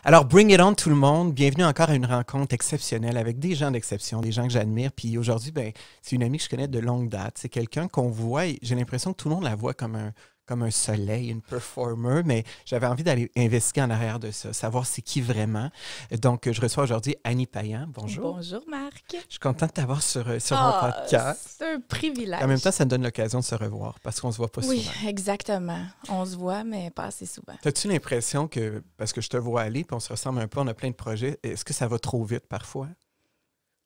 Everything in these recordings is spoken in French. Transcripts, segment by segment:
Alors, bring it on tout le monde. Bienvenue encore à une rencontre exceptionnelle avec des gens d'exception, des gens que j'admire. Puis aujourd'hui, ben, c'est une amie que je connais de longue date. C'est quelqu'un qu'on voit, et j'ai l'impression que tout le monde la voit comme un soleil, une performer, mais j'avais envie d'aller investiguer en arrière de ça, savoir c'est qui vraiment. Donc, je reçois aujourd'hui Annie Payan. Bonjour. Bonjour, Marc. Je suis contente de t'avoir sur mon podcast. C'est un privilège. En même temps, ça me donne l'occasion de se revoir parce qu'on se voit pas souvent. Oui, exactement. On se voit, mais pas assez souvent. As-tu l'impression que, parce que je te vois aller, puis on se ressemble un peu, on a plein de projets, est-ce que ça va trop vite parfois?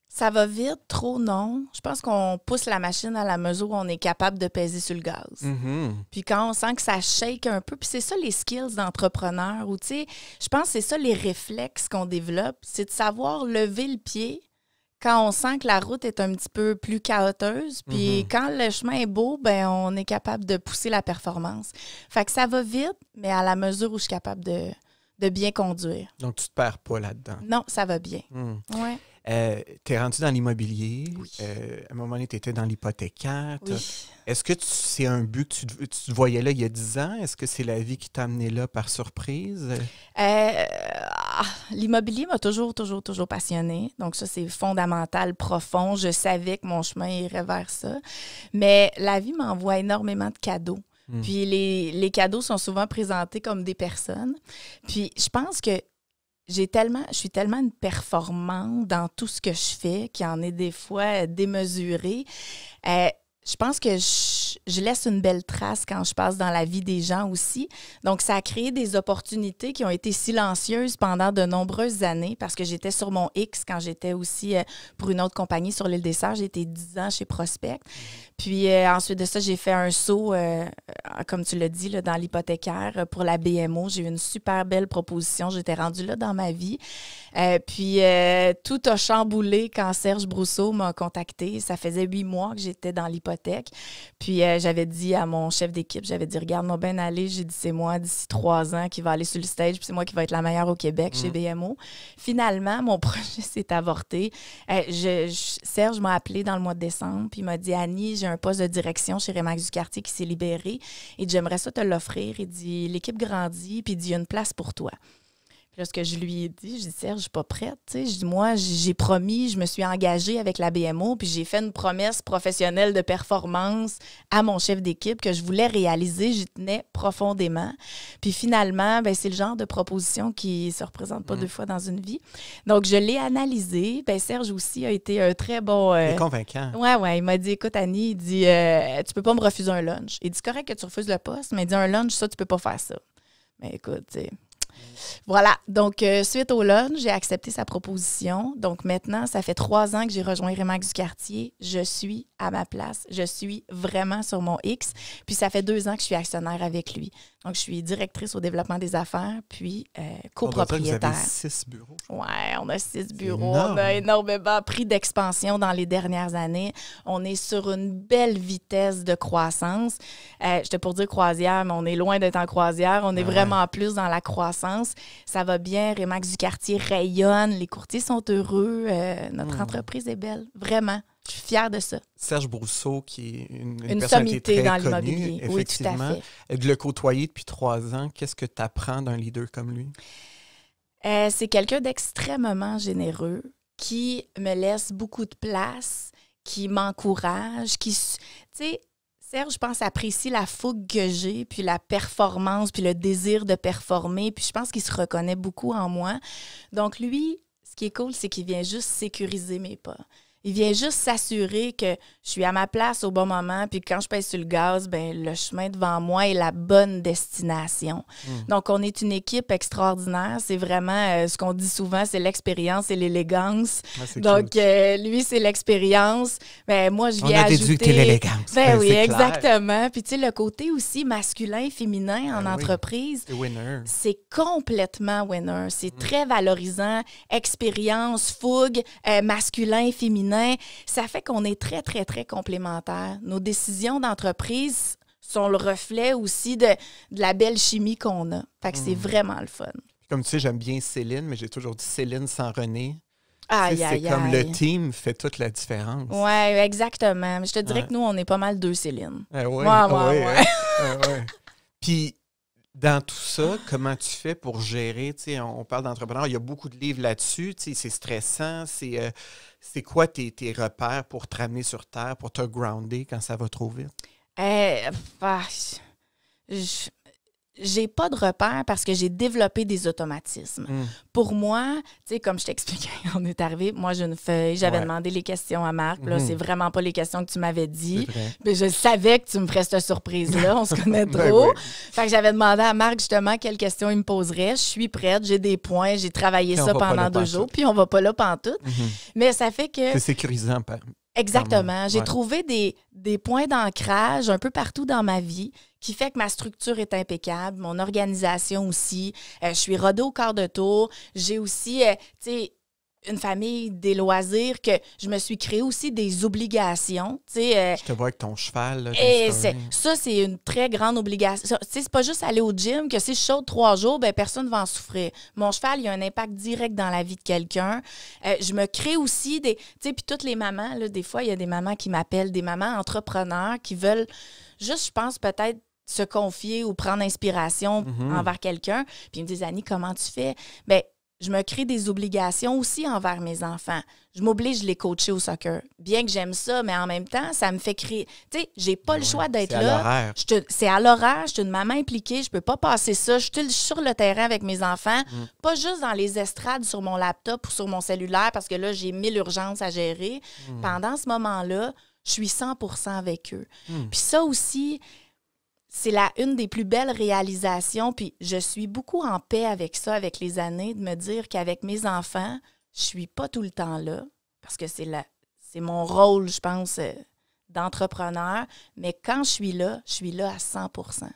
Ça va vite, trop non. Je pense qu'on pousse la machine à la mesure où on est capable de peser sur le gaz. Mm-hmm. Puis quand on sent que ça shake un peu, puis c'est ça les skills d'entrepreneur, ou tu sais, je pense que c'est ça les réflexes qu'on développe, c'est de savoir lever le pied quand on sent que la route est un petit peu plus chaoteuse. Puis quand le chemin est beau, ben on est capable de pousser la performance. Fait que ça va vite, mais à la mesure où je suis capable de bien conduire. Donc, tu te perds pas là-dedans. Non, ça va bien. Ouais. Tu es rendu dans l'immobilier. Oui. À un moment donné, tu étais dans l'hypothécaire. Oui. Est-ce que c'est un but que tu te voyais là il y a 10 ans? Est-ce que c'est la vie qui t'a amené là par surprise? L'immobilier m'a toujours passionnée. Donc ça, c'est fondamental, profond. Je savais que mon chemin irait vers ça. Mais la vie m'envoie énormément de cadeaux. Puis les cadeaux sont souvent présentés comme des personnes. Puis je pense que je suis tellement une performante dans tout ce que je fais qu'il y en est des fois démesuré. Je pense que je laisse une belle trace quand je passe dans la vie des gens aussi. Donc, ça a créé des opportunités qui ont été silencieuses pendant de nombreuses années parce que j'étais sur mon X quand j'étais aussi pour une autre compagnie sur l'île des Sœurs. J'ai été 10 ans chez Prospect. Puis ensuite de ça, j'ai fait un saut, comme tu l'as dit, là, dans l'hypothécaire pour la BMO. J'ai eu une super belle proposition. J'étais rendue là dans ma vie. Puis tout a chamboulé quand Serge Brousseau m'a contacté. Ça faisait 8 mois que j'étais dans l'hypothèque. Puis j'avais dit à mon chef d'équipe, j'avais dit, regarde-moi bien aller. J'ai dit, c'est moi d'ici 3 ans qui va aller sur le stage, puis c'est moi qui va être la meilleure au Québec chez BMO. Finalement, mon projet s'est avorté. Serge m'a appelé dans le mois de décembre, puis il m'a dit, Annie, j'ai un poste de direction chez Remax du Quartier qui s'est libéré. Et j'aimerais ça te l'offrir. Il dit, l'équipe grandit, puis il dit, il y a une place pour toi. Puis là, ce que je lui ai dit, je dis, Serge, je suis pas prête. Je dis, moi, j'ai promis, je me suis engagée avec la BMO, puis j'ai fait une promesse professionnelle de performance à mon chef d'équipe que je voulais réaliser. J'y tenais profondément. Puis finalement, ben, c'est le genre de proposition qui se représente pas 2 fois dans une vie. Donc, je l'ai analysé. Ben, Serge aussi a été un très bon... Il est convaincant. Ouais. Il m'a dit, écoute, Annie, il dit, tu peux pas me refuser un lunch. Il dit, c'est correct que tu refuses le poste, mais il dit, un lunch, ça, tu peux pas faire ça. Mais écoute, tu sais... Voilà. Donc, suite au lunch, j'ai accepté sa proposition. Donc, maintenant, ça fait 3 ans que j'ai rejoint Remax du Quartier. Je suis à ma place. Je suis vraiment sur mon X. Puis, ça fait 2 ans que je suis actionnaire avec lui. Donc, je suis directrice au développement des affaires, puis copropriétaire. Vous avez 6 bureaux. Oui, on a 6 bureaux. Énorme. On a énormément pris d'expansion dans les dernières années. On est sur une belle vitesse de croissance. J'étais pour dire croisière, mais on est loin d'être en croisière. On est vraiment plus dans la croissance. Ça va bien. Remax du Quartier rayonne. Les courtiers sont heureux. Notre entreprise est belle. Vraiment. Je suis fière de ça. Serge Brousseau, qui est une personnalité sommité très dans connue, l'immobilier. Oui, tout à fait. De le côtoyer depuis 3 ans, qu'est-ce que tu apprends d'un leader comme lui? C'est quelqu'un d'extrêmement généreux qui me laisse beaucoup de place, qui m'encourage, qui... Tu sais, Serge, je pense, apprécie la fougue que j'ai, puis la performance, puis le désir de performer, puis je pense qu'il se reconnaît beaucoup en moi. Donc lui, ce qui est cool, c'est qu'il vient juste sécuriser mes pas. Il vient juste s'assurer que je suis à ma place au bon moment, puis quand je pèse sur le gaz, ben le chemin devant moi est la bonne destination. Donc, on est une équipe extraordinaire. C'est vraiment, ce qu'on dit souvent, c'est l'expérience et l'élégance. Donc, lui, c'est l'expérience. Ben, moi, je viens ajouter... On a déduit que t'es l'élégance. Ben oui, clair. Exactement. Puis, tu sais, le côté aussi masculin et féminin en entreprise, c'est winner. C'est complètement winner. C'est très valorisant. Expérience, fougue, masculin et féminin. Ça fait qu'on est très, très, très complémentaires. Nos décisions d'entreprise sont le reflet aussi de la belle chimie qu'on a. Fait que c'est vraiment le fun. Comme tu sais, j'aime bien Céline, mais j'ai toujours dit Céline sans René. C'est comme le team fait toute la différence. Oui, exactement. Mais je te dirais que nous, on est pas mal 2 Céline. Ouais. Ouais. Puis, Dans tout ça, comment tu fais pour gérer? On parle d'entrepreneur, il y a beaucoup de livres là-dessus. C'est stressant. C'est quoi tes repères pour te ramener sur terre, pour te grounder quand ça va trop vite? Bah, j'ai pas de repères parce que j'ai développé des automatismes. Pour moi, tu sais, comme je t'expliquais, on est arrivé, moi j'ai une feuille, j'avais demandé les questions à Marc, là, c'est vraiment pas les questions que tu m'avais dit, mais je savais que tu me ferais cette surprise-là, on se connaît trop. Fait que j'avais demandé à Marc justement quelles questions il me poserait, je suis prête, j'ai des points, j'ai travaillé ça pendant 2 jours, puis on va pas là pantoute. Mais ça fait que... C'est sécurisant, Exactement. J'ai trouvé des points d'ancrage un peu partout dans ma vie qui fait que ma structure est impeccable, mon organisation aussi. Je suis rodée au quart de tour. J'ai aussi, tu sais, une famille, des loisirs, que je me suis créé aussi des obligations. Je te vois avec ton cheval. Là, ça, c'est une très grande obligation. C'est pas juste aller au gym, que si je saute 3 jours, ben personne ne va en souffrir. Mon cheval, il a un impact direct dans la vie de quelqu'un. Je me crée aussi des... Tu sais, puis toutes les mamans, là, des fois, il y a des mamans qui m'appellent, des mamans entrepreneurs qui veulent juste, je pense, peut-être se confier ou prendre inspiration envers quelqu'un. Puis ils me disent, Annie, comment tu fais? Bien, je me crée des obligations aussi envers mes enfants. Je m'oblige de les coacher au soccer. Bien que j'aime ça, mais en même temps, ça me fait créer... Tu sais, j'ai pas le choix d'être là. C'est à l'horaire. Je suis une maman impliquée. Je peux pas passer ça. Je suis sur le terrain avec mes enfants. Pas juste dans les estrades sur mon laptop ou sur mon cellulaire parce que là, j'ai 1000 urgences à gérer. Pendant ce moment-là, je suis 100% avec eux. Puis ça aussi... C'est une des plus belles réalisations, puis je suis beaucoup en paix avec ça, avec les années, de me dire qu'avec mes enfants, je suis pas tout le temps là, parce que c'est mon rôle, je pense, d'entrepreneur, mais quand je suis là à 100%.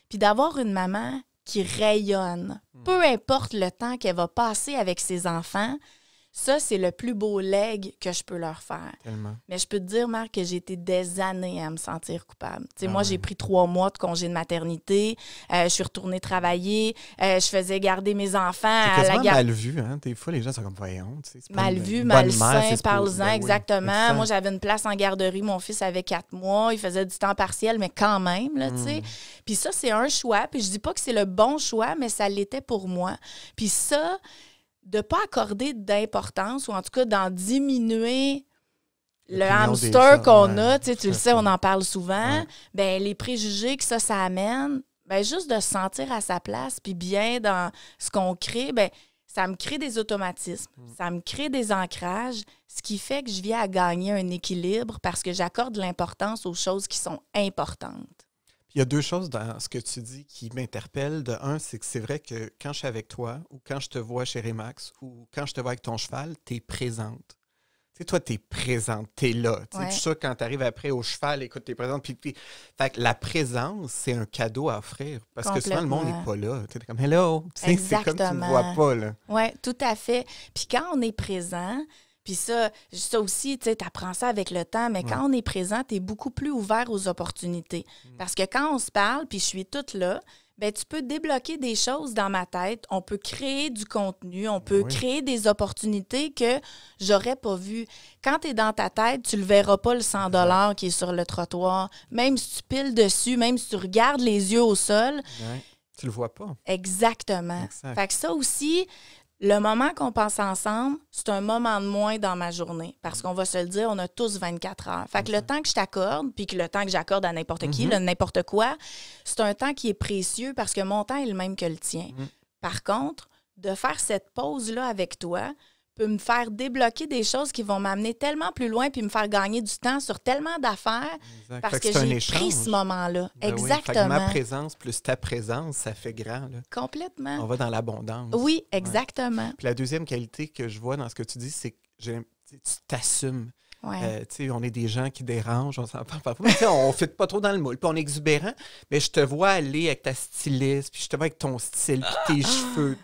Puis d'avoir une maman qui rayonne, peu importe le temps qu'elle va passer avec ses enfants, ça, c'est le plus beau leg que je peux leur faire. Tellement. Mais je peux te dire, Marc, que j'ai été des années à me sentir coupable. Moi, j'ai pris 3 mois de congé de maternité. Je suis retournée travailler. Je faisais garder mes enfants à la garde. Mal vu, hein? Des fois, les gens sont comme, voyons. Mal vu, malsain, parle-en, exactement. Moi, j'avais une place en garderie. Mon fils avait 4 mois. Il faisait du temps partiel, mais quand même, là, tu sais. Puis ça, c'est un choix. Puis je dis pas que c'est le bon choix, mais ça l'était pour moi. Puis ça... de ne pas accorder d'importance ou en tout cas d'en diminuer le hamster qu'on a, tu le sais, on en parle souvent, ben les préjugés que ça amène, ben juste de se sentir à sa place puis bien dans ce qu'on crée, ben ça me crée des automatismes, ça me crée des ancrages, ce qui fait que je viens à gagner un équilibre parce que j'accorde l'importance aux choses qui sont importantes. Il y a 2 choses dans ce que tu dis qui m'interpellent. De un, c'est que c'est vrai que quand je suis avec toi ou quand je te vois chez Remax ou quand je te vois avec ton cheval, tu es présente. Tu sais, toi, tu es présente, tu es là. Ouais. Tout ça, quand tu arrives après au cheval, écoute, tu es présente. Fait que la présence, c'est un cadeau à offrir. Parce que souvent, le monde n'est pas là. Tu es comme « hello ». C'est comme tu ne me vois pas. Oui, tout à fait. Puis quand on est présent... Puis ça aussi, tu sais, apprends ça avec le temps, mais quand on est présent, tu es beaucoup plus ouvert aux opportunités. Parce que quand on se parle, puis je suis toute là, bien, tu peux débloquer des choses dans ma tête. On peut créer du contenu, on peut créer des opportunités que j'aurais pas vues. Quand tu es dans ta tête, tu le verras pas, le 100 $ qui est sur le trottoir. Même si tu piles dessus, même si tu regardes les yeux au sol. Tu le vois pas. Exactement. Fait que ça aussi... Le moment qu'on passe ensemble, c'est un moment de moins dans ma journée. Parce qu'on va se le dire, on a tous 24 heures. Fait que le temps que je t'accorde, puis que le temps que j'accorde à n'importe qui, n'importe quoi, c'est un temps qui est précieux parce que mon temps est le même que le tien. Par contre, de faire cette pause-là avec toi peut me faire débloquer des choses qui vont m'amener tellement plus loin puis me faire gagner du temps sur tellement d'affaires parce que j'ai pris ce moment-là. Exactement. Fait que ma présence plus ta présence, ça fait grand. Là. Complètement. On va dans l'abondance. Oui, exactement. Puis la deuxième qualité que je vois dans ce que tu dis, c'est que tu t'assumes. On est des gens qui dérangent, on s'en parle parfois. On ne fit pas trop dans le moule. Puis on est exubérant, mais je te vois aller avec ta styliste, puis je te vois avec ton style, puis tes cheveux.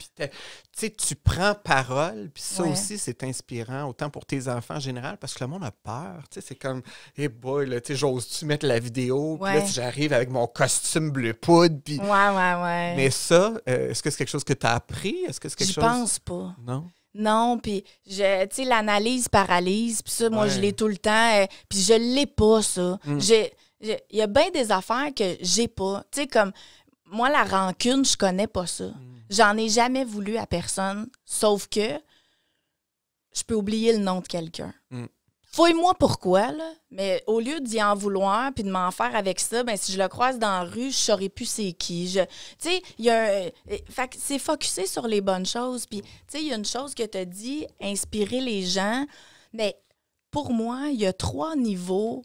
Puis tu prends parole, puis ça aussi, c'est inspirant, autant pour tes enfants en général, parce que le monde a peur. C'est comme, hey boy, j'ose-tu mettre la vidéo? Puis là, j'arrive avec mon costume bleu poudre. Puis... Mais ça, est-ce que c'est quelque chose que tu as appris? Est-ce que c'est quelque chose... Je pense pas. Non? Non, puis, tu sais, l'analyse paralyse, puis ça, moi, je l'ai tout le temps, puis je l'ai pas, ça. Il y a bien des affaires que j'ai pas. Tu sais, comme, moi, la rancune, je connais pas ça. J'en ai jamais voulu à personne, sauf que je peux oublier le nom de quelqu'un. Fouille-moi pourquoi, là, mais au lieu d'y en vouloir puis de m'en faire avec ça, ben si je le croise dans la rue, je saurais plus c'est qui. Tu sais, il y a fait que c'est focusé sur les bonnes choses. Puis, tu sais, il y a une chose que tu as dit, inspirer les gens. Mais pour moi, il y a 3 niveaux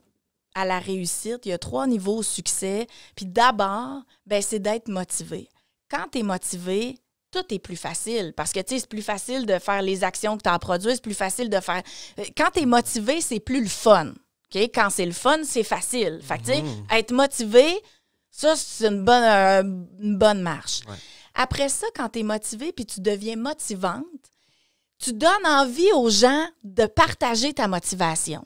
à la réussite, il y a 3 niveaux au succès. Puis d'abord, ben c'est d'être motivé. Quand tu es motivé, tout est plus facile parce que, tu sais, c'est plus facile de faire les actions que tu as à produire, c'est plus facile de faire... Quand tu es motivé, c'est plus le fun. Okay? Quand c'est le fun, c'est facile. Fait que, tu sais, être motivé, ça, c'est une bonne marche. Ouais. Après ça, quand tu es motivé puis tu deviens motivante, tu donnes envie aux gens de partager ta motivation.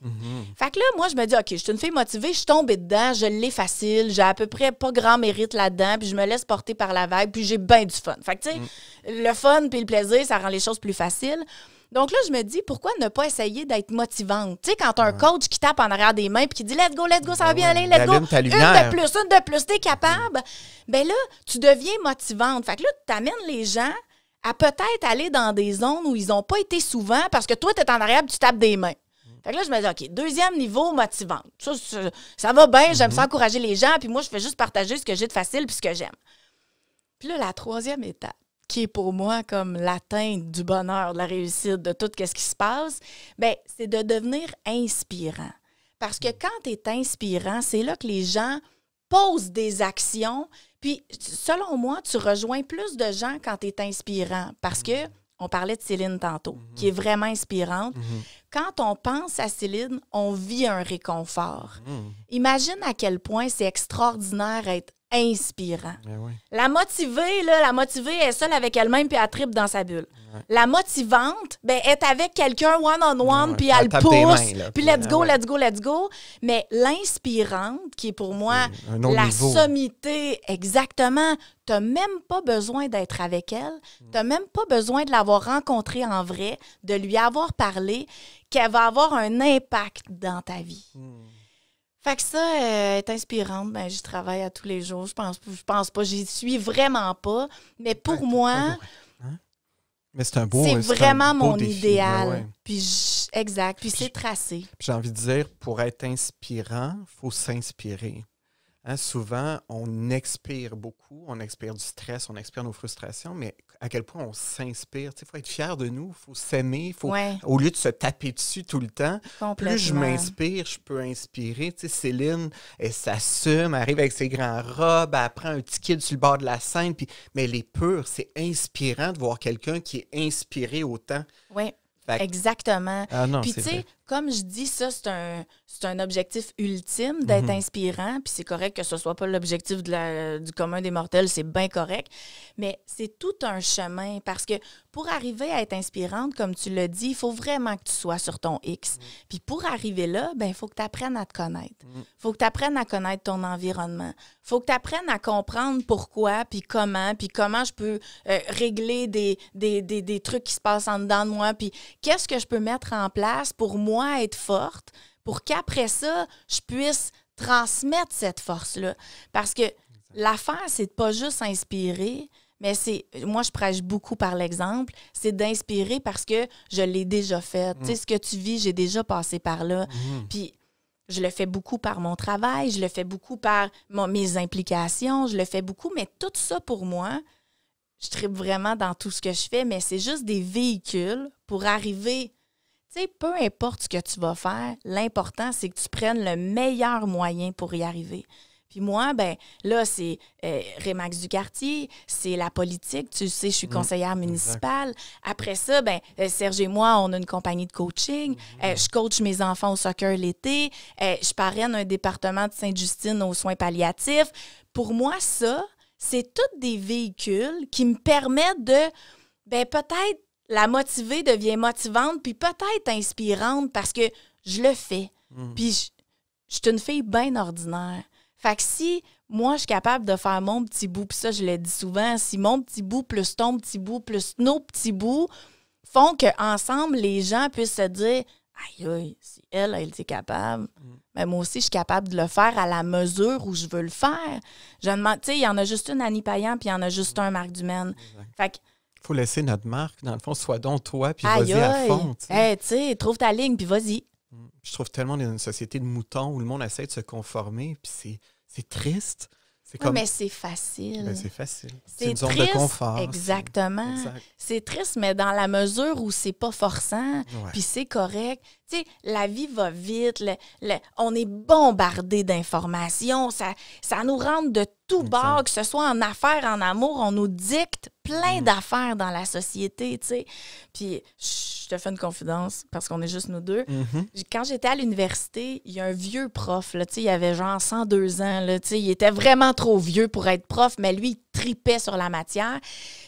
Fait que là, moi, je me dis, OK, je suis une fille motivée, je suis tombée dedans, je l'ai facile, j'ai à peu près pas grand mérite là-dedans, puis je me laisse porter par la vague, puis j'ai bien du fun. Fait que, tu sais, le fun puis le plaisir, ça rend les choses plus faciles. Donc là, je me dis, pourquoi ne pas essayer d'être motivante? Tu sais, quand tu as un coach qui tape en arrière des mains puis qui dit « Let's go, ça va bien aller, let's go! » Une de plus, t'es capable. Ben là, tu deviens motivante. Fait que là, tu amènes les gens à peut-être aller dans des zones où ils n'ont pas été souvent parce que toi, tu es en arrière et tu tapes des mains. Fait que là, je me dis, OK, 2e niveau, motivante. Ça va bien, j'aime ça encourager les gens, puis moi, je fais juste partager ce que j'ai de facile puis ce que j'aime. Puis là, la 3e étape, qui est pour moi comme l'atteinte du bonheur, de la réussite, de tout ce qui se passe, bien, c'est de devenir inspirant. Parce que quand tu es inspirant, c'est là que les gens posent des actions. Puis, selon moi, tu rejoins plus de gens quand tu es inspirant. Parce que, on parlait de Céline tantôt, qui est vraiment inspirante. Quand on pense à Céline, on vit un réconfort. Imagine à quel point c'est extraordinaire être inspirant. Oui. La motivée est seule avec elle-même puis elle tripe dans sa bulle. Ouais. La motivante, ben, est avec quelqu'un one-on-one puis elle pousse, puis let's go. Mais l'inspirante, qui est pour moi la sommité, exactement, t'as même pas besoin d'être avec elle, t'as même pas besoin de l'avoir rencontrée en vrai, de lui avoir parlé, qu'elle va avoir un impact dans ta vie. Fait que ça est inspirante. Ben, j'y travaille à tous les jours. Je pense pas. J'y suis vraiment pas. Mais pour moi, mais c'est un beau c'est vraiment mon défi. Idéal. Ouais. Puis exact. Puis c'est tracé. J'ai envie de dire, pour être inspirant, il faut s'inspirer. Hein, souvent, on expire beaucoup. On expire du stress, on expire nos frustrations, mais à quel point on s'inspire. Il faut être fier de nous, il faut s'aimer. Au lieu de se taper dessus tout le temps, plus je m'inspire, je peux inspirer. Tu sais, Céline, elle s'assume, elle arrive avec ses grandes robes, elle prend un petit kid sur le bord de la scène, mais elle est pure. C'est inspirant de voir quelqu'un qui est inspiré autant. Oui. Exactement. Puis tu sais, comme je dis, ça, c'est un objectif ultime d'être inspirant. Puis c'est correct que ce soit pas l'objectif du commun des mortels, c'est bien correct. Mais c'est tout un chemin parce que pour arriver à être inspirante, comme tu l'as dit, il faut vraiment que tu sois sur ton X. Puis pour arriver là, ben il faut que tu apprennes à te connaître. Il faut que tu apprennes à connaître ton environnement. Il faut que tu apprennes à comprendre pourquoi, puis comment je peux régler des trucs qui se passent en dedans de moi, puis qu'est-ce que je peux mettre en place pour moi être forte, pour qu'après ça, je puisse transmettre cette force-là. Parce que l'affaire, c'est de pas juste inspirer, mais moi, je prêche beaucoup par l'exemple, c'est d'inspirer parce que je l'ai déjà fait. Tu sais, ce que tu vis, j'ai déjà passé par là. Puis, je le fais beaucoup par mon travail, je le fais beaucoup par mes implications, je le fais beaucoup, mais tout ça, pour moi, je tripe vraiment dans tout ce que je fais, mais c'est juste des véhicules pour arriver. Tu sais, peu importe ce que tu vas faire, l'important, c'est que tu prennes le meilleur moyen pour y arriver. Puis moi, ben là, c'est Remax du quartier, c'est la politique. Tu sais, je suis conseillère municipale. Après ça, ben Serge et moi, on a une compagnie de coaching. Je coach mes enfants au soccer l'été. Je parraine un département de Sainte-Justine aux soins palliatifs. Pour moi, ça, c'est tous des véhicules qui me permettent de, ben peut-être, la motiver devient motivante, puis peut-être inspirante parce que je le fais. Puis je suis une fille bien ordinaire. Fait que si moi, je suis capable de faire mon petit bout, puis ça, je le dis souvent, si mon petit bout plus ton petit bout plus nos petits bouts font qu'ensemble, les gens puissent se dire « aïe, aïe, si elle était capable, mais moi aussi, je suis capable de le faire à la mesure où je veux le faire. Je demande, tu sais, il y en a juste une Annie Payan, puis il y en a juste un Marc Dumaine. Fait que, faut laisser notre marque, dans le fond, sois donc toi, puis aïe, vas-y à aïe. fond. Hey, tu sais, trouve ta ligne, puis vas-y. Je trouve tellement dans une société de moutons où le monde essaie de se conformer, puis c'est triste. C'est Oui, mais c'est facile. Ben, c'est facile. C'est une zone triste, de confort. exactement. Exact. C'est triste, mais dans la mesure où c'est pas forçant, Ouais. puis c'est correct. Tu sais, la vie va vite, on est bombardé d'informations, ça nous rentre de tout bord, que ce soit en affaires, en amour, on nous dicte plein d'affaires dans la société, tu sais. Puis, je te fais une confidence, parce qu'on est juste nous deux. Quand j'étais à l'université, il y a un vieux prof, là, tu sais, il avait genre 102 ans, là, tu sais, il était vraiment trop vieux pour être prof, mais lui, il tripait sur la matière.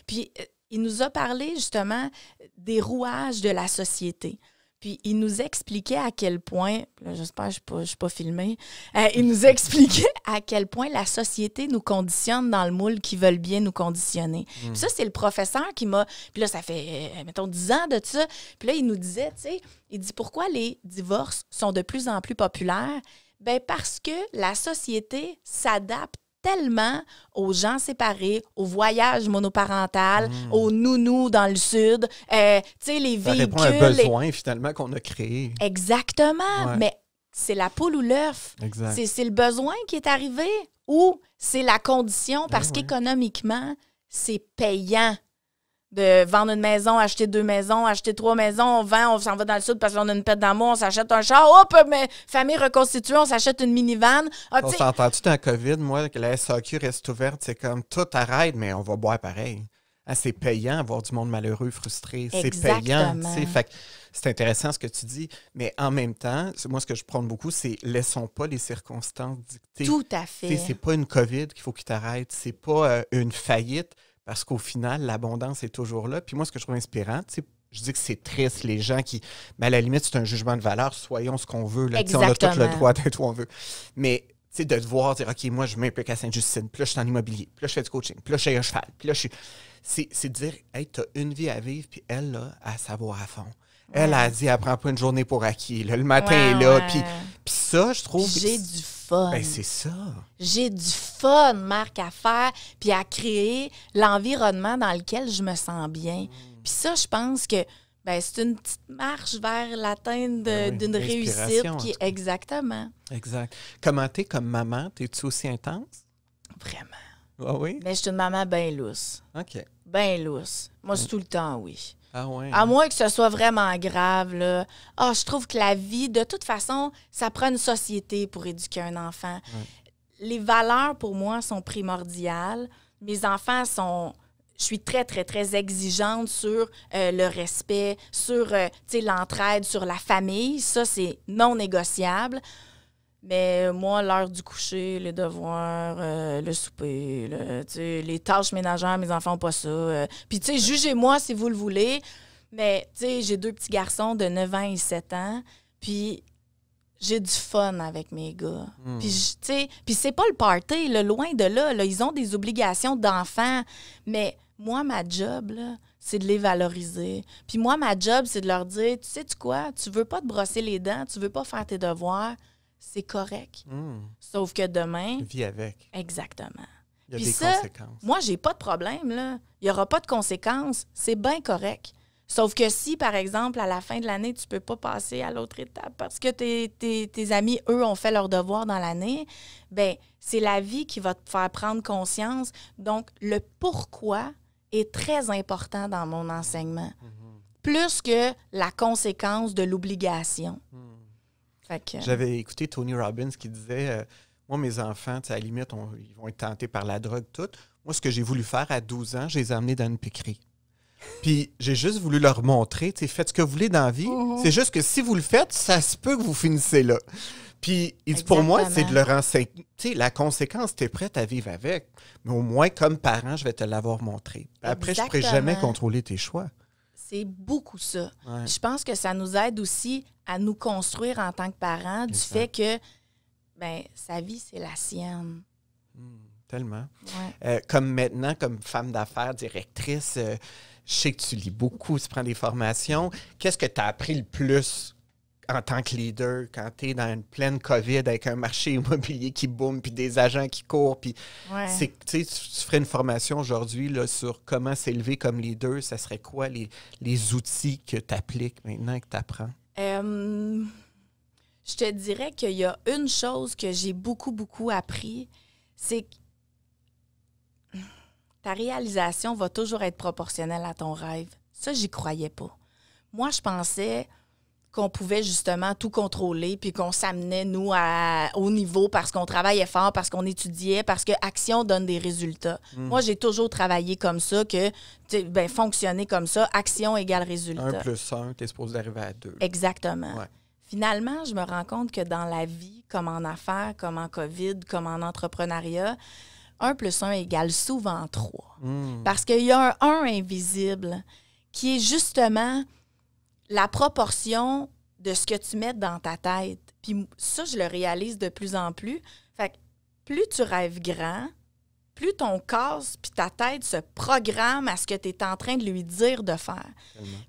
Puis, il nous a parlé, justement, des rouages de la société. Puis, il nous expliquait à quel point, là, j'espère que je ne suis pas filmée, il nous expliquait à quel point la société nous conditionne dans le moule qu'ils veulent bien nous conditionner. Puis ça, c'est le professeur qui m'a... Puis là, ça fait, mettons, 10 ans de ça. Puis là, il nous disait, tu sais, il dit pourquoi les divorces sont de plus en plus populaires? Bien, parce que la société s'adapte tellement aux gens séparés, aux voyages monoparentaux, aux nounous dans le sud, tu sais, les Ça véhicules. répond à un besoin, finalement, qu'on a créé. Exactement, Ouais. mais c'est la poule ou l'œuf. Exact. C'est le besoin qui est arrivé ou c'est la condition parce ouais. qu'économiquement, c'est payant de vendre une maison, acheter 2 maisons, acheter 3 maisons, on vend, on s'en va dans le sud parce qu'on a une pète d'amour, on s'achète un char, hop, mais famille reconstituée, on s'achète une minivan. Ah, On s'est entendu dans le COVID, moi, que la SAQ reste ouverte, c'est comme tout arrête, mais on va boire pareil. Ah, c'est payant avoir du monde malheureux, frustré. C'est payant. Tu sais. Fait que c'est intéressant ce que tu dis, mais en même temps, moi, ce que je prône beaucoup, c'est laissons pas les circonstances dicter. Tout à fait. C'est pas une COVID qu'il faut qu'il t'arrête, c'est pas une faillite, parce qu'au final, l'abondance est toujours là. Puis moi, ce que je trouve inspirant, je dis que c'est triste, les gens qui... Mais à la limite, c'est un jugement de valeur, soyons ce qu'on veut. Là. On a tout le droit d'être où on veut. Mais de devoir dire, OK, moi, je m'implique à Sainte-Justine, puis là, je suis en immobilier, puis là, je fais du coaching, puis là, je suis à cheval, puis là, je suis... C'est de dire, hey, t'as une vie à vivre, puis elle, là, elle savoir à fond. Elle a dit, elle prend pas une journée pour acquis. Là, le matin est là. Puis ça, je trouve... J'ai du fun. Ben, c'est ça. J'ai du fun, Marc, à faire, puis à créer l'environnement dans lequel je me sens bien. Puis ça, je pense que c'est une petite marche vers l'atteinte d'une réussite qui est... Exactement. Exact. Comment t'es comme maman? T'es-tu aussi intense? Vraiment. Ah oui? Mais je suis une maman bien lousse. OK. Bien lousse. Moi, c'est tout le temps, oui. Ah ouais. À moins que ce soit vraiment grave, là. Ah, je trouve que la vie, de toute façon, ça prend une société pour éduquer un enfant. Ouais. Les valeurs, pour moi, sont primordiales. Mes enfants sont... Je suis très, très, très exigeante sur le respect, sur l'entraide, sur la famille. Ça, c'est non négociable. Mais moi, l'heure du coucher, les devoirs, le souper, les tâches ménagères, mes enfants n'ont pas ça. Puis, tu sais, jugez-moi si vous le voulez. Mais, tu sais, j'ai 2 petits garçons de 9 ans et 7 ans. Puis, j'ai du fun avec mes gars. Puis, tu sais, puis c'est pas le party, là, loin de là, là. Ils ont des obligations d'enfants. Mais moi, ma job, là, c'est de les valoriser. Puis moi, ma job, c'est de leur dire, tu sais-tu quoi? Tu veux pas te brosser les dents, tu veux pas faire tes devoirs. C'est correct. Sauf que demain... Vis avec. Exactement. Il y a des conséquences. Moi, j'ai pas de problème, là. Il n'y aura pas de conséquences. C'est bien correct. Sauf que si, par exemple, à la fin de l'année, tu peux pas passer à l'autre étape parce que tes amis, eux, ont fait leurs devoirs dans l'année, bien, c'est la vie qui va te faire prendre conscience. Donc, le pourquoi est très important dans mon enseignement. Plus que la conséquence de l'obligation. J'avais écouté Tony Robbins qui disait moi, mes enfants, à la limite, ils vont être tentés par la drogue, tout. Moi, ce que j'ai voulu faire à 12 ans, je les ai emmenés dans une piquerie. Puis j'ai juste voulu leur montrer, faites ce que vous voulez dans la vie. C'est juste que si vous le faites, ça se peut que vous finissez là. Puis il dit, pour moi, c'est de leur enseigner. La conséquence, tu es prête à vivre avec. Mais au moins, comme parent, je vais te l'avoir montré. Après, je ne pourrai jamais contrôler tes choix. C'est beaucoup ça. Ouais. Je pense que ça nous aide aussi à nous construire en tant que parents du fait que sa vie, c'est la sienne. Tellement. Ouais. Comme maintenant, comme femme d'affaires, directrice, je sais que tu lis beaucoup, tu prends des formations. Qu'est-ce que tu as appris le plus en tant que leader, quand tu es dans une pleine COVID avec un marché immobilier qui boom, puis des agents qui courent, puis tu ferais une formation aujourd'hui là, sur comment s'élever comme leader, ça serait quoi les outils que tu appliques maintenant, que tu apprends? Je te dirais qu'il y a une chose que j'ai beaucoup appris, c'est que ta réalisation va toujours être proportionnelle à ton rêve. Ça, j'y croyais pas. Moi, je pensais qu'on pouvait justement tout contrôler puis qu'on s'amenait, nous, au niveau parce qu'on travaillait fort, parce qu'on étudiait, parce que action donne des résultats. Moi, j'ai toujours travaillé comme ça, fonctionner comme ça, action égale résultat. 1 plus 1, tu es supposé d'arriver à 2. Exactement. Ouais. Finalement, je me rends compte que dans la vie, comme en affaires, comme en COVID, comme en entrepreneuriat, 1 plus 1 égale souvent 3. Parce qu'il y a un 1 invisible qui est justement la proportion de ce que tu mets dans ta tête. Puis ça, je le réalise de plus en plus. Fait que plus tu rêves grand, plus ton corps puis ta tête se programme à ce que tu es en train de lui dire de faire.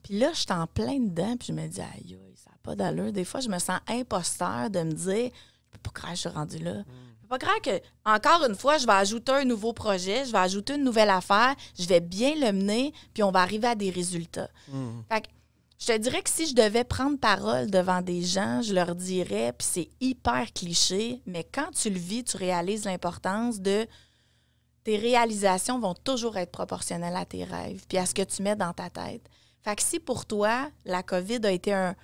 Puis là, je suis en plein dedans, puis je me dis, aïe, ça n'a pas d'allure. Des fois, je me sens imposteur de me dire, je peux pas croire que je suis rendue là. C'est pas grave que, encore une fois, je vais ajouter un nouveau projet, je vais ajouter une nouvelle affaire, je vais bien le mener, puis on va arriver à des résultats. Fait que je te dirais que si je devais prendre parole devant des gens, je leur dirais, puis c'est hyper cliché, mais quand tu le vis, tu réalises l'importance de tes réalisations vont toujours être proportionnelles à tes rêves puis à ce que tu mets dans ta tête. Fait que si pour toi, la COVID a été un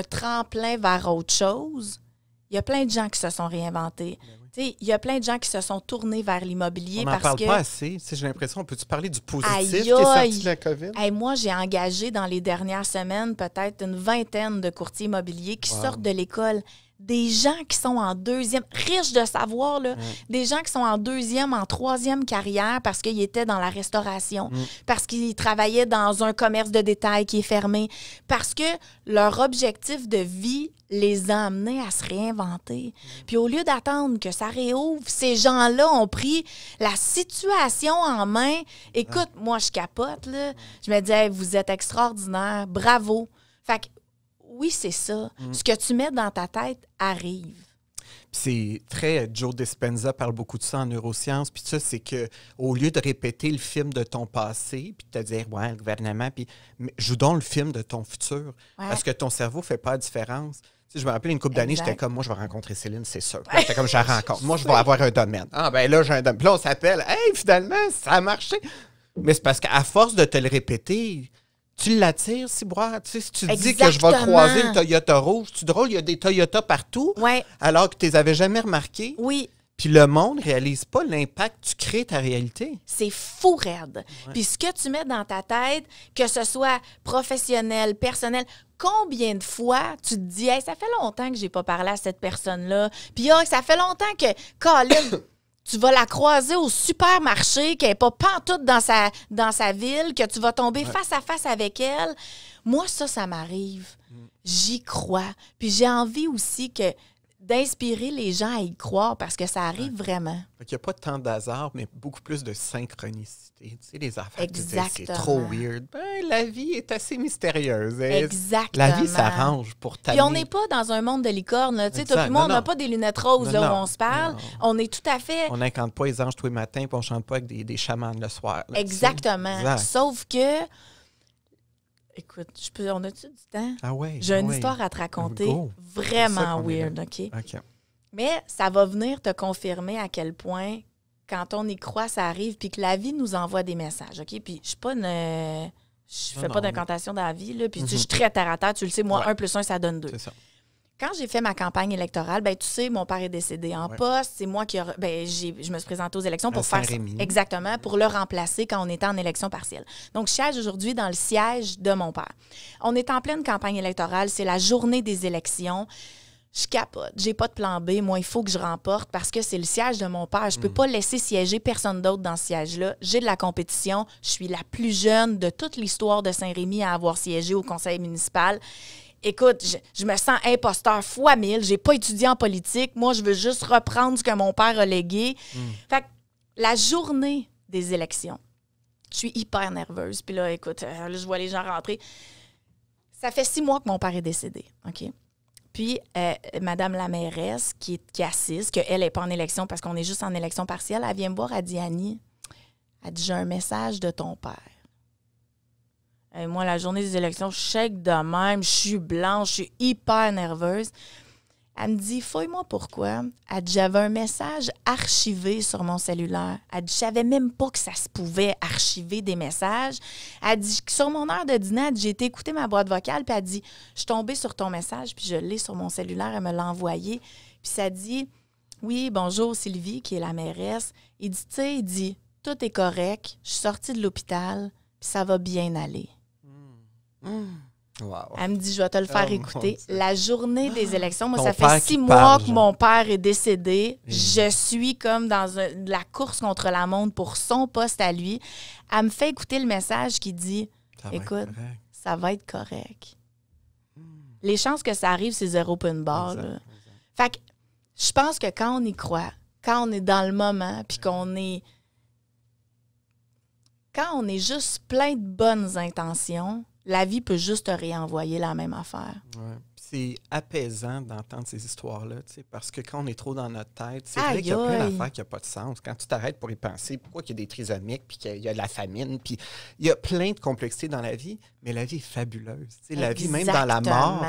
tremplin vers autre chose, il y a plein de gens qui se sont réinventés. Il y a plein de gens qui se sont tournés vers l'immobilier. On n'en parle pas assez. J'ai l'impression, peux-tu parler du positif qui est sorti de la COVID? Moi, j'ai engagé dans les dernières semaines peut-être une 20aine de courtiers immobiliers qui sortent de l'école. Des gens qui sont en 2e, riches de savoir, là, des gens qui sont en 2e, en 3e carrière parce qu'ils étaient dans la restauration, parce qu'ils travaillaient dans un commerce de détail qui est fermé, parce que leur objectif de vie les a amenés à se réinventer. Puis au lieu d'attendre que ça réouvre, ces gens-là ont pris la situation en main. Écoute, moi, je capote, là. Je me dis, hey, vous êtes extraordinaire, bravo. Fait que oui, c'est ça. Ce que tu mets dans ta tête arrive. C'est très... Joe Dispenza parle beaucoup de ça en neurosciences. Puis ça, c'est qu'au lieu de répéter le film de ton passé, puis de te dire, ouais, le gouvernement, puis joue donc le film de ton futur. Ouais. Parce que ton cerveau ne fait pas la différence. Tu sais, je me rappelle une couple d'années, j'étais comme, moi, je vais rencontrer Céline, c'est sûr. J'étais comme, je la rencontre. Moi, je vais avoir un domaine. Ah, ben là, j'ai un domaine. Puis là, on s'appelle. Hey, finalement, ça a marché. Mais c'est parce qu'à force de te le répéter, tu l'attires, Ciboire. Tu sais, si tu dis que je vais croiser le Toyota rouge, tu drôle, il y a des Toyota partout, alors que tu les avais jamais remarqués. Oui. Puis le monde ne réalise pas l'impact que tu crées ta réalité. C'est fou raide. Puis ce que tu mets dans ta tête, que ce soit professionnel, personnel, combien de fois tu te dis, hey, ça fait longtemps que j'ai pas parlé à cette personne-là. Puis ça fait longtemps que, Colin, tu vas la croiser au supermarché, qu'elle n'est pas pantoute dans sa ville, que tu vas tomber face à face avec elle. Moi, ça m'arrive. J'y crois. Puis j'ai envie aussi d'inspirer les gens à y croire parce que ça arrive vraiment. Il n'y a pas tant de hasard, mais beaucoup plus de synchronicité. Tu sais, les affaires, c'est trop weird. Ben, la vie est assez mystérieuse. Exactement. La vie s'arrange pour t'amener. Puis on n'est pas dans un monde de licorne. Tu sais, toi et moi, on n'a pas des lunettes roses là, où on se parle. On est tout à fait... On n'incante pas les anges tous les matins puis on ne chante pas avec des chamans le soir. Là, exactement. Exact. Sauf que... Écoute, on a-tu du temps? Ah ouais. J'ai une histoire à te raconter vraiment weird, OK? Mais ça va venir te confirmer à quel point, quand on y croit, ça arrive, puis que la vie nous envoie des messages, OK? Puis je suis pas je fais pas d'incantation dans la vie, là, puis je suis très terre à terre. Tu le sais, moi, 1 plus 1, ça donne 2. C'est ça. Quand j'ai fait ma campagne électorale, ben tu sais, mon père est décédé en poste. C'est moi qui je me suis présentée aux élections pour faire ça. Exactement, pour le remplacer quand on était en élection partielle. Donc, je siège aujourd'hui dans le siège de mon père. On est en pleine campagne électorale. C'est la journée des élections. Je capote. J'ai pas de plan B. Moi, il faut que je remporte parce que c'est le siège de mon père. Je peux pas laisser siéger personne d'autre dans ce siège-là. J'ai de la compétition. Je suis la plus jeune de toute l'histoire de Saint-Rémy à avoir siégé au conseil municipal. Écoute, je me sens imposteur fois 1000. J'ai pas étudié en politique. Moi, je veux juste reprendre ce que mon père a légué. Fait que la journée des élections, je suis hyper nerveuse. Puis là, écoute, là, je vois les gens rentrer. Ça fait 6 mois que mon père est décédé, OK? Puis, Madame la mairesse, qui assiste, qu'elle n'est pas en élection parce qu'on est juste en élection partielle, elle vient me voir, elle dit « Annie, elle dit, j'ai un message de ton père. » Et moi, la journée des élections, je shake de même, je suis blanche, je suis hyper nerveuse. Elle me dit, fouille-moi pourquoi. Elle dit, j'avais un message archivé sur mon cellulaire. Elle dit, je savais même pas que ça se pouvait archiver des messages. Elle dit, sur mon heure de dîner, j'ai été écouter ma boîte vocale, puis elle dit, je suis tombée sur ton message, puis je l'ai sur mon cellulaire, elle me l'a envoyé. Puis ça dit, oui, bonjour Sylvie, qui est la mairesse. Il dit, tu sais, il dit, tout est correct, je suis sortie de l'hôpital, puis ça va bien aller. Wow. Elle me dit, je vais te le faire écouter. La journée des élections, moi, Ton ça fait 6 mois parle, que genre. mon père est décédé. Je suis comme dans de la course contre la montre pour son poste à lui. Elle me fait écouter le message qui dit, écoute, ça va être correct. Les chances que ça arrive, c'est 0 open bar. Là. Fait que je pense que quand on y croit, quand on est dans le moment, puis qu'on est... Quand on est juste plein de bonnes intentions, la vie peut juste te réenvoyer la même affaire. Ouais. C'est apaisant d'entendre ces histoires-là, parce que quand on est trop dans notre tête, c'est vrai qu'il y a plein d'affaires qui n'ont pas de sens. Quand tu t'arrêtes pour y penser, pourquoi il y a des trisomiques, puis qu'il y a de la famine, puis il y a plein de complexités dans la vie, mais la vie est fabuleuse. La vie, même dans la mort,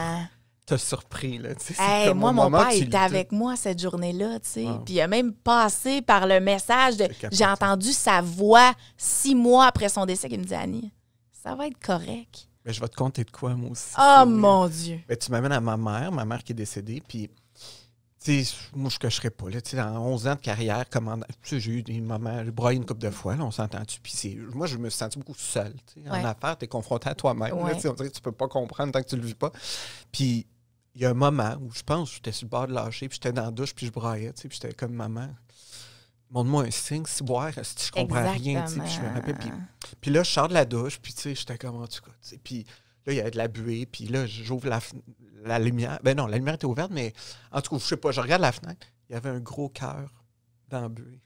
t'a surpris. Là, hey, moi, mon père était avec moi cette journée-là, puis il a même passé par le message de... J'ai entendu sa voix 6 mois après son décès qui me dit « Annie, ça va être correct. » Ben, je vais te conter de quoi, moi aussi. Oh, mon Dieu! Ben, tu m'amènes à ma mère qui est décédée, puis moi, je ne cacherais pas. Là, dans 11 ans de carrière, j'ai eu des moments, j'ai broyé une couple de fois, là, on s'entend-tu, puis moi, je me suis senti beaucoup seul. En affaires, tu es confronté à toi-même. Là, on dirait que tu ne peux pas comprendre tant que tu ne le vis pas. Puis il y a un moment où je pense que j'étais sur le bord de lâcher, puis j'étais dans la douche, puis je braillais, puis j'étais comme maman. Montre-moi un signe, si boire, si je comprends rien, puis je me rappelle. Puis là, je sors de la douche, puis j'étais comme en tout cas. Puis là, il y avait de la buée, puis là, j'ouvre la lumière. Ben non, la lumière était ouverte, mais en tout cas, je sais pas, je regarde la fenêtre, il y avait un gros cœur dans la buée.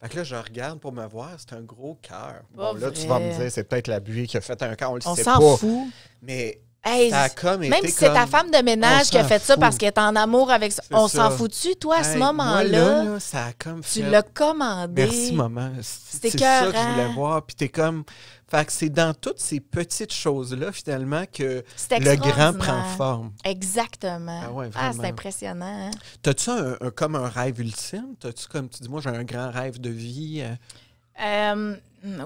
Fait que là, je regarde pour me voir, c'est un gros cœur. Bon, là, tu vas me dire, c'est peut-être la buée qui a fait un cœur, on le sait pas. On s'en fout. Mais hey, ça a comme même été si c'est ta femme de ménage qui a fait ça parce qu'elle est en amour avec ça, on s'en fout-tu, toi, à ce moment-là? Là, ça a comme fait... Tu l'as commandé. Merci, maman. C'est ça que je voulais voir. Puis t'es comme... Fait que c'est dans toutes ces petites choses-là, finalement, que le grand prend forme. Exactement. Ah, ouais, c'est impressionnant. Hein? T'as-tu comme un rêve ultime? T'as-tu comme tu dis, moi, j'ai un grand rêve de vie?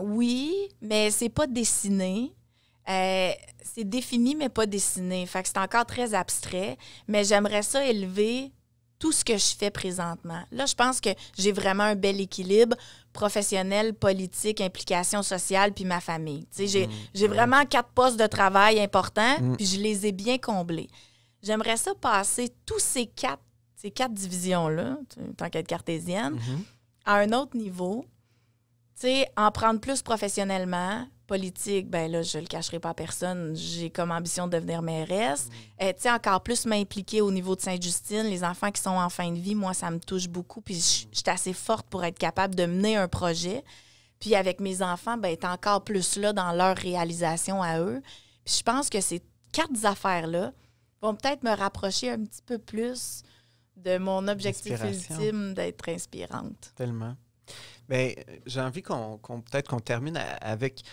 Oui, mais c'est pas dessiné. C'est défini, mais pas dessiné. Fait que c'est encore très abstrait. Mais j'aimerais ça élever tout ce que je fais présentement. Là, je pense que j'ai vraiment un bel équilibre professionnel, politique, implication sociale, puis ma famille. J'ai vraiment 4 postes de travail importants, puis je les ai bien comblés. J'aimerais ça passer tous ces quatre divisions-là, tant qu'être cartésienne, à un autre niveau, en prendre plus professionnellement. Politique, ben là, je le cacherai pas à personne. J'ai comme ambition de devenir mairesse. Encore plus m'impliquer au niveau de Sainte-Justine. Les enfants qui sont en fin de vie, moi, ça me touche beaucoup. Puis je suis assez forte pour être capable de mener un projet. Puis avec mes enfants, ben être encore plus là dans leur réalisation à eux. Puis je pense que ces 4 affaires-là vont peut-être me rapprocher un petit peu plus de mon objectif ultime d'être inspirante. Tellement. Bien, j'ai envie qu'on termine avec...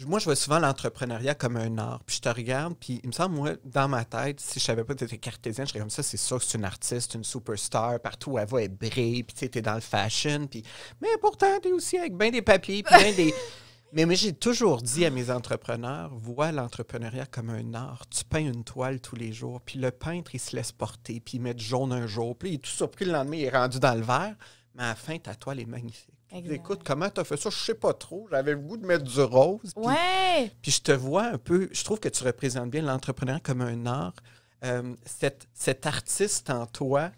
Moi, je vois souvent l'entrepreneuriat comme un art. Puis je te regarde, puis il me semble, moi, dans ma tête, si je savais pas que tu étais cartésienne, je serais comme ça, c'est sûr que c'est une artiste, une superstar. Partout où elle va, elle brille, puis tu sais, t'es dans le fashion. Puis... Mais pourtant, t'es aussi avec bien des papiers, puis bien des... Mais j'ai toujours dit à mes entrepreneurs, vois l'entrepreneuriat comme un art. Tu peins une toile tous les jours, puis le peintre, il se laisse porter, puis il met du jaune un jour, puis il est tout surpris le lendemain, il est rendu dans le vert. Mais à la fin, ta toile est magnifique. Écoute, comment tu as fait ça? Je sais pas trop. J'avais le goût de mettre du rose. Puis je te vois un peu... Je trouve que tu représentes bien l'entrepreneur comme un art. Cet artiste en toi,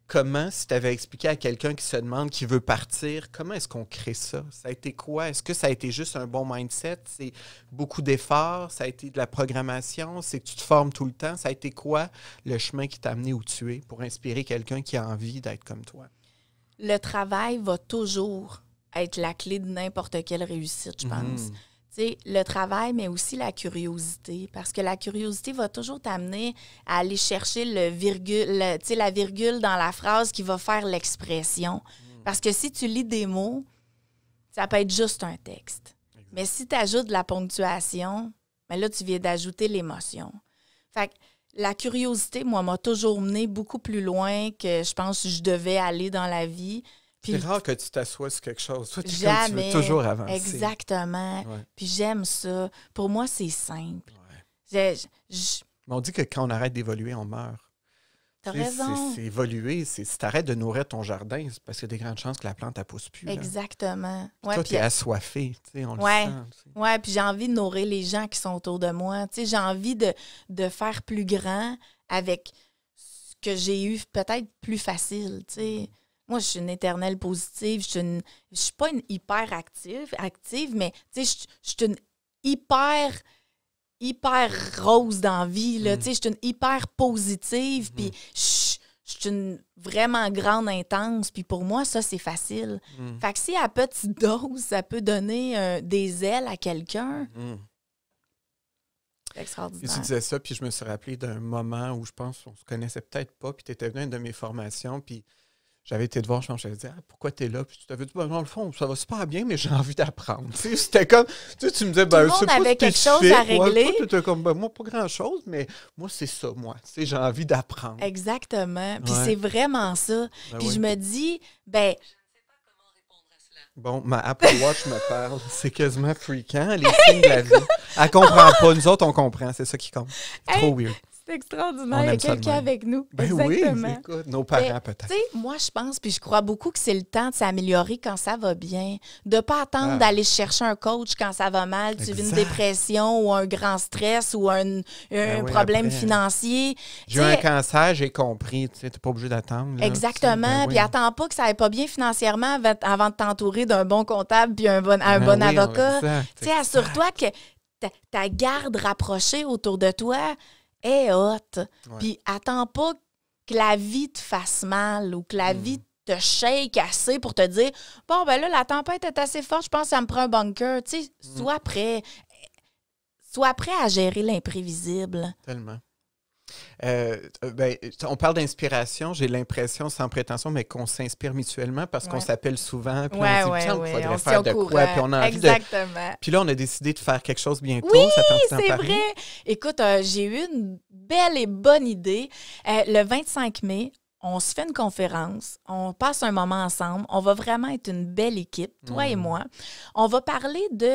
comment, si tu avais expliqué à quelqu'un qui se demande, qui veut partir, comment est-ce qu'on crée ça? Ça a été quoi? Est-ce que ça a été juste un bon mindset? C'est beaucoup d'efforts? Ça a été de la programmation? C'est que tu te formes tout le temps? Ça a été quoi le chemin qui t'a amené où tu es pour inspirer quelqu'un qui a envie d'être comme toi? Le travail va toujours être la clé de n'importe quelle réussite, je pense. sais, le travail, mais aussi la curiosité. Parce que la curiosité va toujours t'amener à aller chercher la virgule dans la phrase qui va faire l'expression. Parce que si tu lis des mots, ça peut être juste un texte. Exact. Mais si tu ajoutes de la ponctuation, ben là, tu viens d'ajouter l'émotion. Fait que la curiosité, moi, m'a toujours mené beaucoup plus loin que je pense que je devais aller dans la vie. C'est rare que tu t'assoies sur quelque chose. Toi, jamais. Tu veux toujours avancer. Exactement. Ouais. Puis j'aime ça. Pour moi, c'est simple. Ouais. Mais on dit que quand on arrête d'évoluer, on meurt. T'as raison. C'est évoluer. Si tu arrêtes de nourrir ton jardin, c'est parce qu'il y a des grandes chances que la plante ne pousse plus. Exactement. Ouais, toi, tu es assoiffé. On le sent. Oui, puis j'ai envie de nourrir les gens qui sont autour de moi. J'ai envie de faire plus grand avec ce que j'ai eu peut-être plus facile. Moi, je suis une éternelle positive. Je suis pas une hyper active, mais je suis une hyper rose dans la vie. Je suis une hyper positive. Puis je suis une vraiment grande intense. Puis pour moi, ça, c'est facile. Fait que si à petite dose, ça peut donner des ailes à quelqu'un, c'est extraordinaire. Et tu disais ça, puis je me suis rappelé d'un moment où je pense qu'on se connaissait peut-être pas, puis tu étais venu à une de mes formations, puis j'avais été te voir, je pense, j'avais dit pourquoi t'es là? Puis tu t'avais dit, dans le fond, ça va super bien, mais j'ai envie d'apprendre. C'était comme, tu me disais, tout le monde avait quelque chose à régler. Tu étais comme, moi, pas grand-chose, mais moi, c'est ça, moi. J'ai envie d'apprendre. Exactement. Puis c'est vraiment ça. Puis je me dis, bon, ma Apple Watch me parle. C'est quasiment freakant, les signes de la vie. Elle comprend pas. Nous autres, on comprend. C'est ça qui compte. Trop weird. C'est extraordinaire. Il y a quelqu'un avec nous. Ben exactement. Oui, écoute, nos parents peut-être. Moi, je pense, puis je crois beaucoup que c'est le temps de s'améliorer quand ça va bien. De ne pas attendre d'aller chercher un coach quand ça va mal. Tu vis une dépression ou un grand stress ou un problème financier. J'ai eu un cancer, j'ai compris. Tu n'es pas obligé d'attendre. Exactement. Puis attends pas que ça n'aille pas bien financièrement avant de t'entourer d'un bon comptable puis un bon avocat. Assure-toi que ta garde rapprochée autour de toi est haute. Puis attends pas que la vie te fasse mal ou que la vie te shake assez pour te dire bon, ben là, la tempête est assez forte, je pense que ça me prend un bunker. Sois prêt. Sois prêt à gérer l'imprévisible. Tellement. On parle d'inspiration, j'ai l'impression, sans prétention, mais qu'on s'inspire mutuellement parce qu'on s'appelle souvent, puis on se dit, il faudrait faire de quoi, puis on a envie de... Puis là, on a décidé de faire quelque chose bientôt. Oui, c'est vrai! Écoute, j'ai eu une belle et bonne idée. Le 25 mai, on se fait une conférence, on passe un moment ensemble, on va vraiment être une belle équipe, toi et moi. On va parler du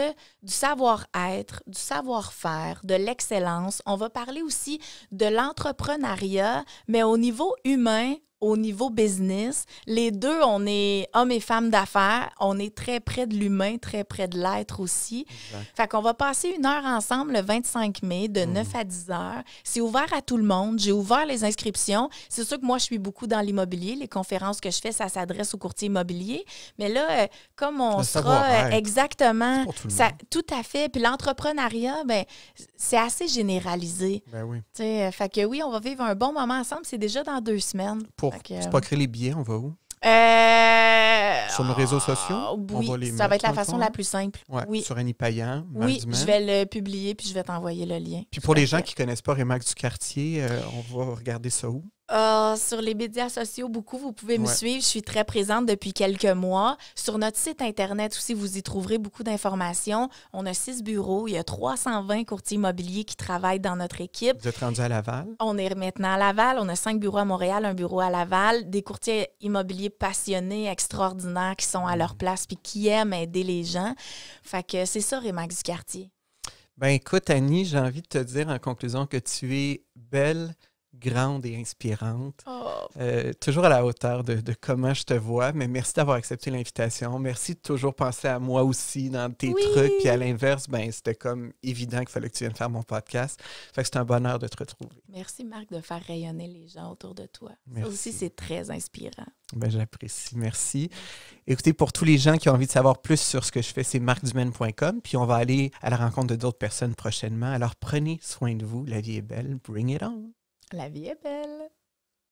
savoir-être, du savoir-faire, de l'excellence. On va parler aussi de l'entrepreneuriat, mais au niveau humain, au niveau business. Les deux, on est hommes et femmes d'affaires. On est très près de l'humain, très près de l'être aussi. Exact. Fait qu'on va passer 1 heure ensemble le 25 mai de 9 à 10 heures. C'est ouvert à tout le monde. J'ai ouvert les inscriptions. C'est sûr que moi, je suis beaucoup dans l'immobilier. Les conférences que je fais, ça s'adresse aux courtiers immobiliers. Mais là, comme on sera exactement... Tout à fait. Puis l'entrepreneuriat, c'est assez généralisé. Ben oui. Fait que oui, on va vivre un bon moment ensemble. C'est déjà dans 2 semaines. Pour créer les billets, on va où? Sur nos réseaux sociaux? Oui, on va ça va être la façon la plus simple. Ouais, oui. Sur Annie Payan, oui, je vais le publier puis je vais t'envoyer le lien. Puis pour les gens qui ne connaissent pas Remax du quartier, on va regarder ça où? Sur les médias sociaux, beaucoup, vous pouvez me suivre. Je suis très présente depuis quelques mois. Sur notre site Internet aussi, vous y trouverez beaucoup d'informations. On a 6 bureaux. Il y a 320 courtiers immobiliers qui travaillent dans notre équipe. Vous êtes rendu à Laval? On est maintenant à Laval. On a 5 bureaux à Montréal, 1 bureau à Laval. Des courtiers immobiliers passionnés, extraordinaires, qui sont à leur place puis qui aiment aider les gens. Fait que c'est ça, Remax du quartier. Ben écoute, Annie, j'ai envie de te dire en conclusion que tu es belle, grande et inspirante. Toujours à la hauteur de comment je te vois, mais merci d'avoir accepté l'invitation. Merci de toujours penser à moi aussi dans tes trucs. Puis à l'inverse, c'était comme évident qu'il fallait que tu viennes faire mon podcast. Fait que c'est un bonheur de te retrouver. Merci, Marc, de faire rayonner les gens autour de toi. Merci. Ça aussi, c'est très inspirant. J'apprécie. Merci. Écoutez, pour tous les gens qui ont envie de savoir plus sur ce que je fais, c'est marcdumaine.com. Puis on va aller à la rencontre de d'autres personnes prochainement. Alors prenez soin de vous. La vie est belle. Bring it on. La vie est belle.